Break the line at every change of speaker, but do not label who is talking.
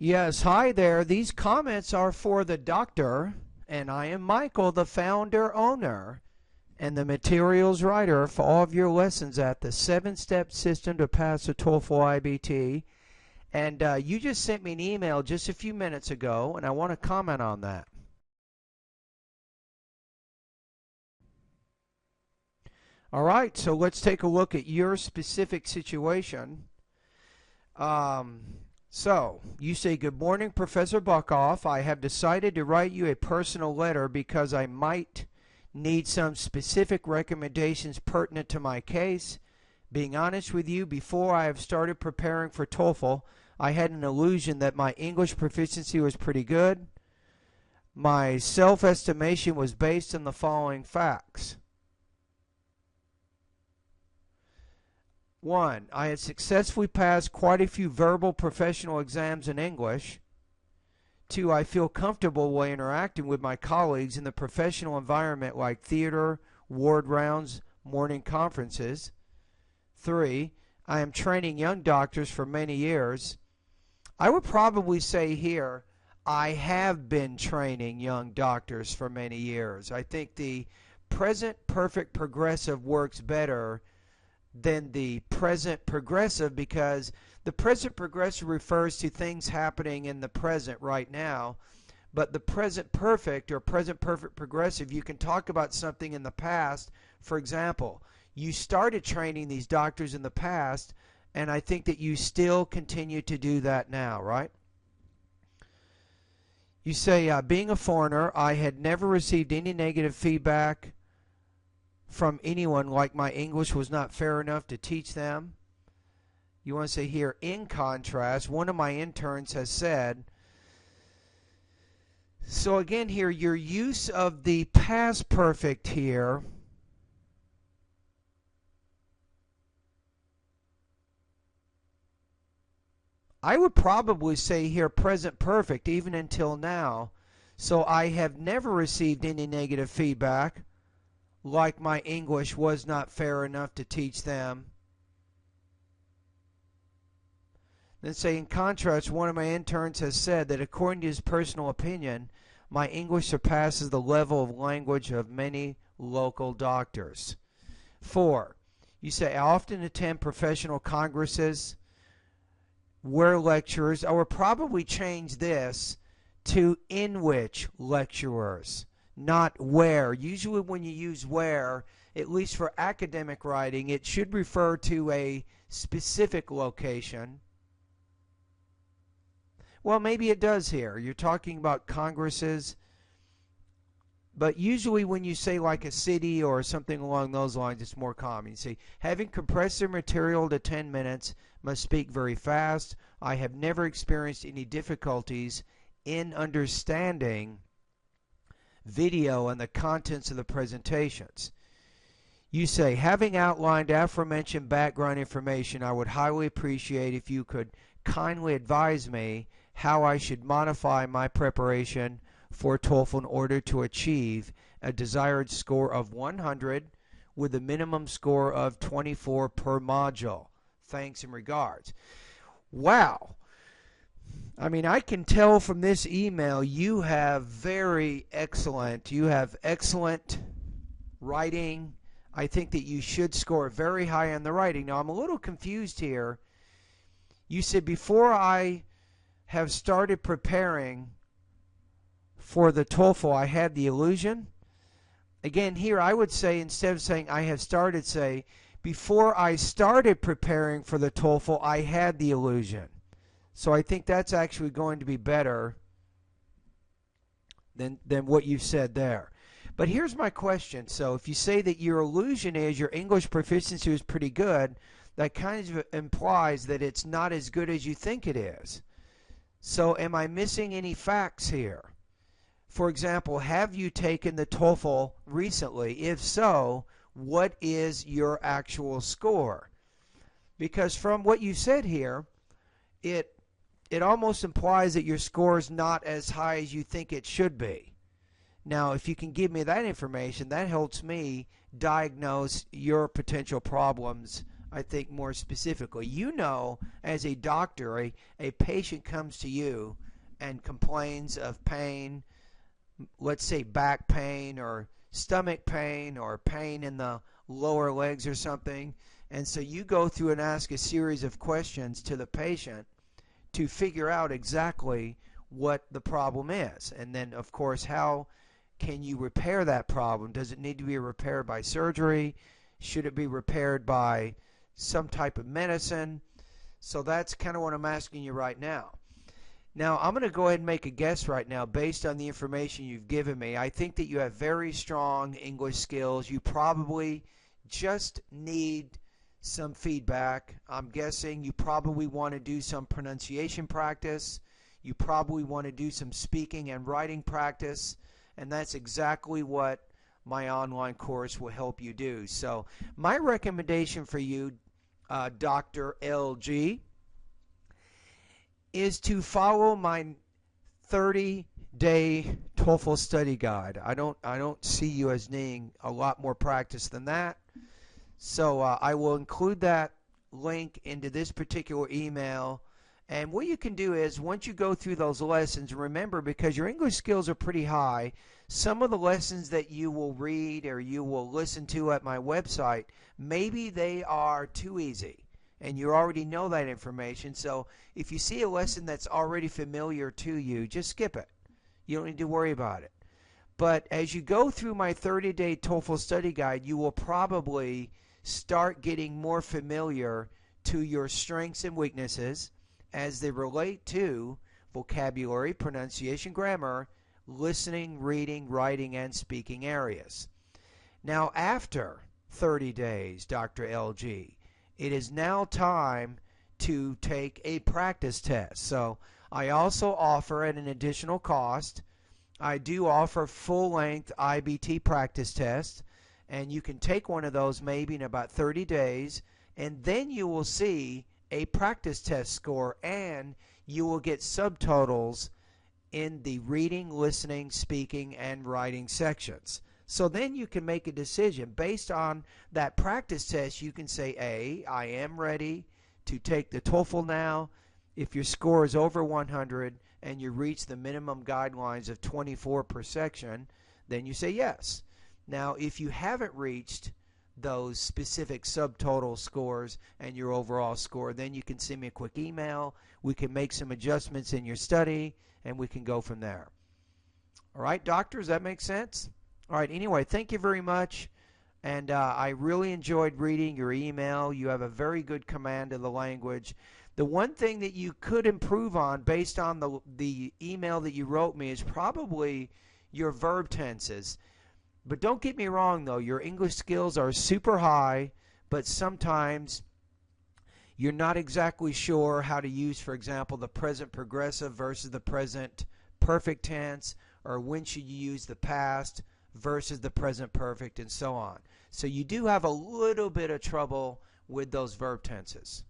Yes, hi there. These comments are for the doctor, and I am Michael, the founder, owner, and the materials writer for all of your lessons at the 7-step system to pass the TOEFL IBT. And you just sent me an email just a few minutes ago, and I want to comment on that. All right, so let's take a look at your specific situation. So, you say, "Good morning, Professor Buckhoff. I have decided to write you a personal letter because I might need some specific recommendations pertinent to my case. Being honest with you, before I have started preparing for TOEFL, I had an illusion that my English proficiency was pretty good. My self-estimation was based on the following facts. 1. I had successfully passed quite a few verbal professional exams in English. 2. I feel comfortable while interacting with my colleagues in the professional environment like theater, ward rounds, morning conferences. 3. I am training young doctors for many years." I would probably say here, I have been training young doctors for many years. I think the present perfect progressive works better than the present progressive, because the present progressive refers to things happening in the present right now, but the present perfect or present perfect progressive, you can talk about something in the past. For example, you started training these doctors in the past, and I think that you still continue to do that now, right? You say, "Being a foreigner, I had never received any negative feedback from anyone like my English was not fair enough to teach them." You want to say here, "In contrast, one of my interns has said." So again here, your use of the past perfect here I would probably say here present perfect even until now. So I have never received any negative feedback like my English was not fair enough to teach them. Then say, "In contrast, one of my interns has said that according to his personal opinion, my English surpasses the level of language of many local doctors." 4. You say, "I often attend professional congresses where lecturers," I would probably change this to "in which lecturers," not "where." Usually when you use "where," at least for academic writing, it should refer to a specific location. Well, maybe it does here. You're talking about congresses, but usually when you say like a city or something along those lines, it's more common. You say, "Having compressed their material to 10 minutes, must speak very fast. I have never experienced any difficulties in understanding video and the contents of the presentations." You say, "Having outlined aforementioned background information, I would highly appreciate if you could kindly advise me how I should modify my preparation for TOEFL in order to achieve a desired score of 100 with a minimum score of 24 per module. Thanks and regards." Wow. I mean, I can tell from this email you have excellent writing. I think that you should score very high on the writing. Now, I'm a little confused here. You said, "Before I have started preparing for the TOEFL, I had the illusion." Again, here I would say, instead of saying "I have started," say, "Before I started preparing for the TOEFL, I had the illusion." So I think that's actually going to be better than what you said there. But here's my question. So if you say that your illusion is your English proficiency is pretty good, that kind of implies that it's not as good as you think it is. So am I missing any facts here? For example, have you taken the TOEFL recently? If so, what is your actual score? Because from what you said here, it almost implies that your score is not as high as you think it should be. Now, if you can give me that information, that helps me diagnose your potential problems I think more specifically. You know, as a doctor, a patient comes to you and complains of pain, let's say back pain or stomach pain or pain in the lower legs or something. And so you go through and ask a series of questions to the patient to figure out exactly what the problem is. And then, of course, how can you repair that problem? Does it need to be repaired by surgery? Should it be repaired by some type of medicine? So that's kind of what I'm asking you right now. Now, I'm going to go ahead and make a guess right now based on the information you've given me. I think that you have very strong English skills. You probably just need some feedback. I'm guessing you probably want to do some pronunciation practice. You probably want to do some speaking and writing practice. And that's exactly what my online course will help you do. So my recommendation for you, Dr. LG, is to follow my 30-day TOEFL study guide. I don't see you as needing a lot more practice than that. So I will include that link into this particular email. And what you can do is, once you go through those lessons, remember, because your English skills are pretty high, some of the lessons that you will read or you will listen to at my website, maybe they are too easy. And you already know that information. So if you see a lesson that's already familiar to you, just skip it. You don't need to worry about it. But as you go through my 30-day TOEFL study guide, you will probably start getting more familiar to your strengths and weaknesses as they relate to vocabulary, pronunciation, grammar, listening, reading, writing, and speaking areas. Now, after 30 days, Dr. LG, it is now time to take a practice test. So I also offer, at an additional cost, I do offer full-length IBT practice tests, and you can take one of those maybe in about 30 days, and then you will see a practice test score, and you will get subtotals in the reading, listening, speaking, and writing sections. So then you can make a decision. Based on that practice test, you can say, A, I am ready to take the TOEFL now. If your score is over 100 and you reach the minimum guidelines of 24 per section, then you say yes. Now, if you haven't reached those specific subtotal scores and your overall score, then you can send me a quick email. We can make some adjustments in your study, and we can go from there. All right, doctors, that makes sense? All right, anyway, thank you very much. And I really enjoyed reading your email. You have a very good command of the language. The one thing that you could improve on based on the email that you wrote me is probably your verb tenses. But don't get me wrong, though. Your English skills are super high, but sometimes you're not exactly sure how to use, for example, the present progressive versus the present perfect tense, or when should you use the past versus the present perfect, and so on. So you do have a little bit of trouble with those verb tenses.